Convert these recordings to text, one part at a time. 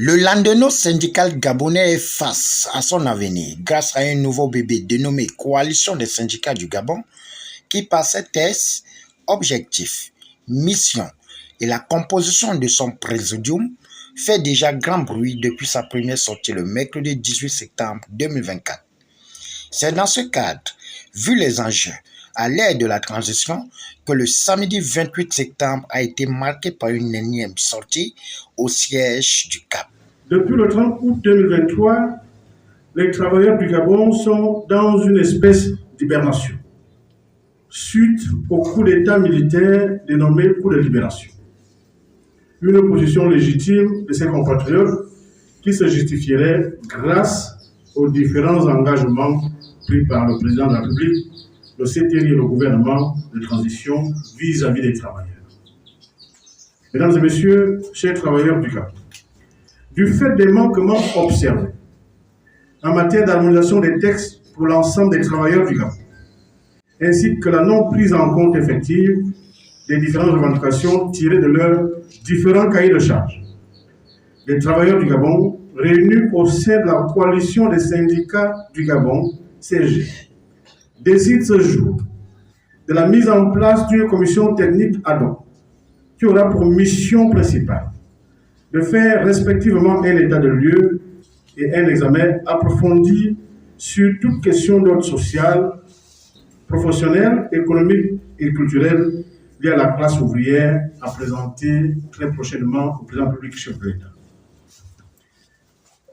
Le Landerneau syndical gabonais est face à son avenir grâce à un nouveau bébé dénommé Coalition des syndicats du Gabon qui, par ses thèses, objectifs, missions et la composition de son présidium, fait déjà grand bruit depuis sa première sortie le mercredi 18 septembre 2024. C'est dans ce cadre, vu les enjeux, à l'ère de la transition, que le samedi 28 septembre a été marqué par une énième sortie au siège du CAP. Depuis le 30 août 2023, les travailleurs du Gabon sont dans une espèce d'hibernation, suite au coup d'État militaire dénommé coup de libération. Une opposition légitime de ses compatriotes qui se justifierait grâce aux différents engagements pris par le président de la République, le CTI et le gouvernement de transition vis-à-vis des travailleurs. Mesdames et messieurs, chers travailleurs du Gabon, du fait des manquements observés en matière d'harmonisation des textes pour l'ensemble des travailleurs du Gabon, ainsi que la non prise en compte effective des différentes revendications tirées de leurs différents cahiers de charges, les travailleurs du Gabon, réunis au sein de la coalition des syndicats du Gabon, CSG, décident ce jour de la mise en place d'une commission technique ad hoc qui aura pour mission principale de faire respectivement un état de lieu et un examen approfondi sur toute question d'ordre social, professionnel, économique et culturel liée à la classe ouvrière à présenter très prochainement au président public chef de l'État.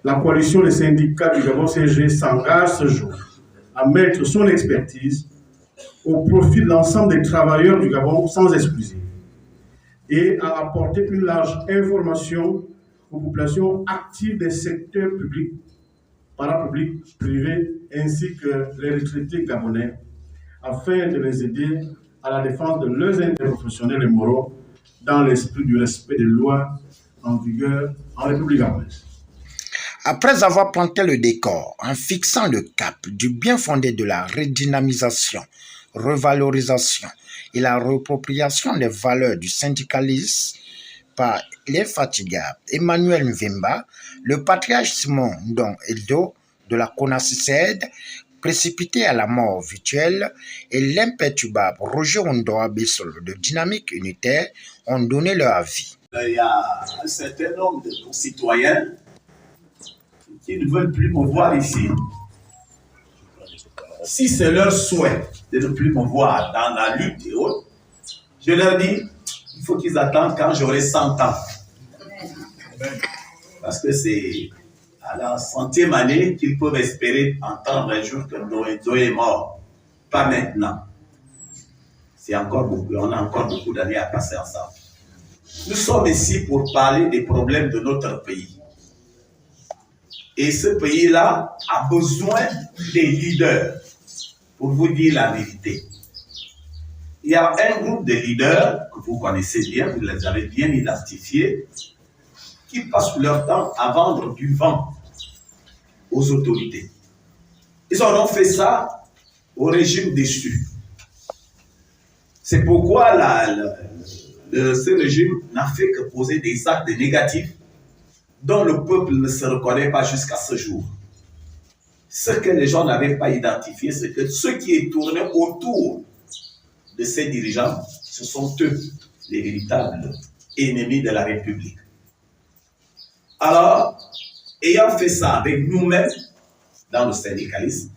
La coalition des syndicats du Gabon CG s'engage ce jour à mettre son expertise au profit de l'ensemble des travailleurs du Gabon sans exclusive et à apporter une large information aux populations actives des secteurs publics, parapublics, privés, ainsi que les retraités gabonais, afin de les aider à la défense de leurs intérêts professionnels et moraux dans l'esprit du respect des lois en vigueur en République gabonaise. Après avoir planté le décor en fixant le cap du bien fondé de la redynamisation, revalorisation et la réappropriation des valeurs du syndicalisme par l'infatigable Emmanuel Mvemba, le patriarche Simon Ndong Eldo de la CONACICED, précipité à la mort virtuelle, et l'imperturbable Roger Ondoa Bessol de Dynamique Unitaire ont donné leur avis. Il y a un certain nombre de concitoyens qui ne veulent plus me voir ici. Si c'est leur souhait de ne plus me voir dans la lutte et autres, je leur dis, il faut qu'ils attendent quand j'aurai 100 ans. Parce que c'est à la 100e année qu'ils peuvent espérer entendre un jour que Ndoe est mort. Pas maintenant. C'est encore beaucoup, on a encore beaucoup d'années à passer ensemble. Nous sommes ici pour parler des problèmes de notre pays. Et ce pays-là a besoin des leaders, pour vous dire la vérité. Il y a un groupe de leaders que vous connaissez bien, vous les avez bien identifiés, qui passent leur temps à vendre du vent aux autorités. Ils en ont fait ça au régime déchu. C'est pourquoi ce régime n'a fait que poser des actes négatifs dont le peuple ne se reconnaît pas jusqu'à ce jour. Ce que les gens n'avaient pas identifié, c'est que ce qui est tourné autour de ces dirigeants, ce sont eux, les véritables ennemis de la République. Alors, ayant fait ça avec nous-mêmes, dans le syndicalisme,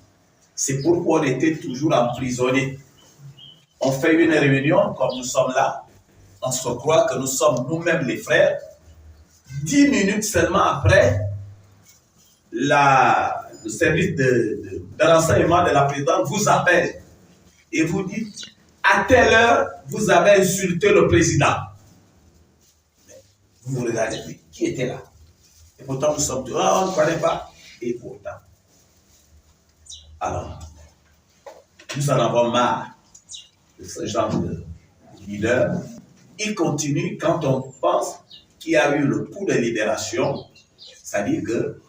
c'est pourquoi on était toujours emprisonnés. On fait une réunion, comme nous sommes là, on se croit que nous sommes nous-mêmes les frères. 10 minutes seulement après, le service de renseignement de la présidente vous appelle et vous dit à telle heure, vous avez insulté le président. Vous regardez, qui était là? Et pourtant, nous sommes tous, on ne connaît pas. Et pourtant. Alors, nous en avons marre de ce genre de leader. Il continue quand on pense qu'il y a eu le coup de libération, c'est-à-dire que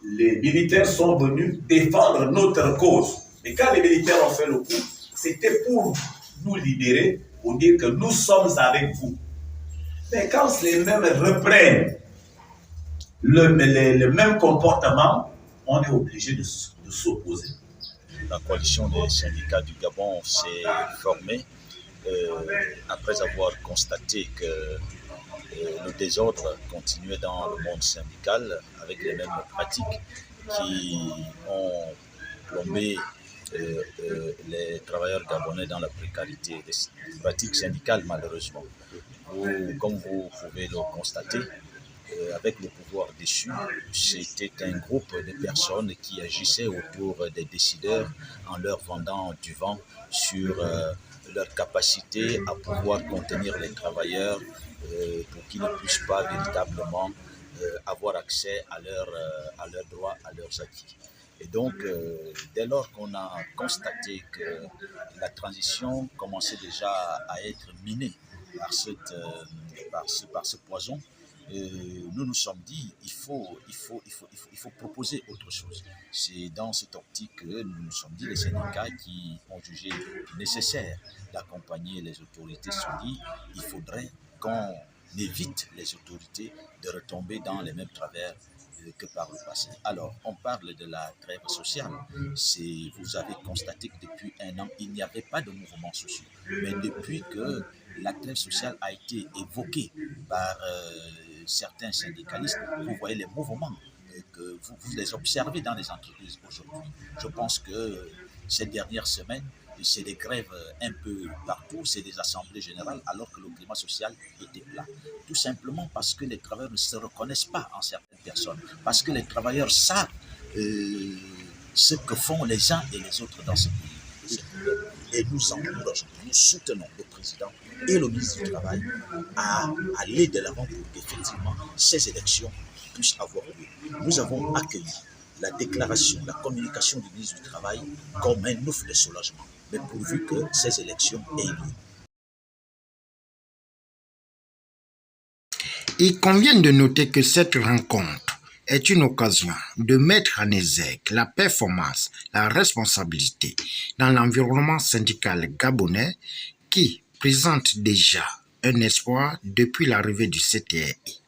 les militaires sont venus défendre notre cause. Et quand les militaires ont fait le coup, c'était pour nous libérer, pour dire que nous sommes avec vous. Mais quand les mêmes reprennent le même comportement, on est obligé de s'opposer. La coalition des syndicats du Gabon s'est formée après avoir constaté que le désordre continuait dans le monde syndical avec les mêmes pratiques qui ont plombé les travailleurs gabonais dans la précarité, des pratiques syndicales malheureusement. Comme vous pouvez le constater, avec le pouvoir déchu, c'était un groupe de personnes qui agissaient autour des décideurs en leur vendant du vent sur leur capacité à pouvoir contenir les travailleurs pour qu'ils ne puissent pas véritablement avoir accès à leurs droits, à leurs acquis. Et donc, dès lors qu'on a constaté que la transition commençait déjà à être minée par ce poison, nous nous sommes dit il faut proposer autre chose. C'est dans cette optique que nous nous sommes dit, les syndicats qui ont jugé nécessaire d'accompagner les autorités se sont dit il faudrait qu'on évite les autorités de retomber dans les mêmes travers que par le passé. Alors, on parle de la trêve sociale. Vous avez constaté que depuis un an, il n'y avait pas de mouvement social. Mais depuis que la trêve sociale a été évoquée par certains syndicalistes, vous voyez les mouvements que vous les observez dans les entreprises aujourd'hui. Je pense que ces dernières semaines, c'est des grèves un peu partout, c'est des assemblées générales, alors que le climat social était plat. Tout simplement parce que les travailleurs ne se reconnaissent pas en certaines personnes, parce que les travailleurs savent ce que font les uns et les autres dans ce pays. Et nous encourageons, nous soutenons le président et le ministre du Travail à aller de l'avant pour qu'effectivement ces élections puissent avoir lieu. Nous avons accueilli la déclaration, la communication du ministre du Travail comme un ouf de soulagement, mais pourvu que ces élections aient lieu. Il convient de noter que cette rencontre est une occasion de mettre en exergue la performance, la responsabilité dans l'environnement syndical gabonais qui présente déjà un espoir depuis l'arrivée du CTRI.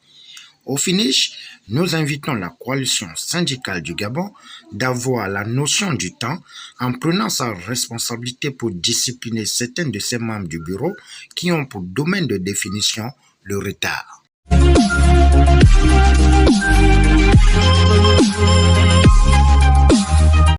Au finish, nous invitons la coalition syndicale du Gabon d'avoir la notion du temps en prenant sa responsabilité pour discipliner certains de ses membres du bureau qui ont pour domaine de définition le retard.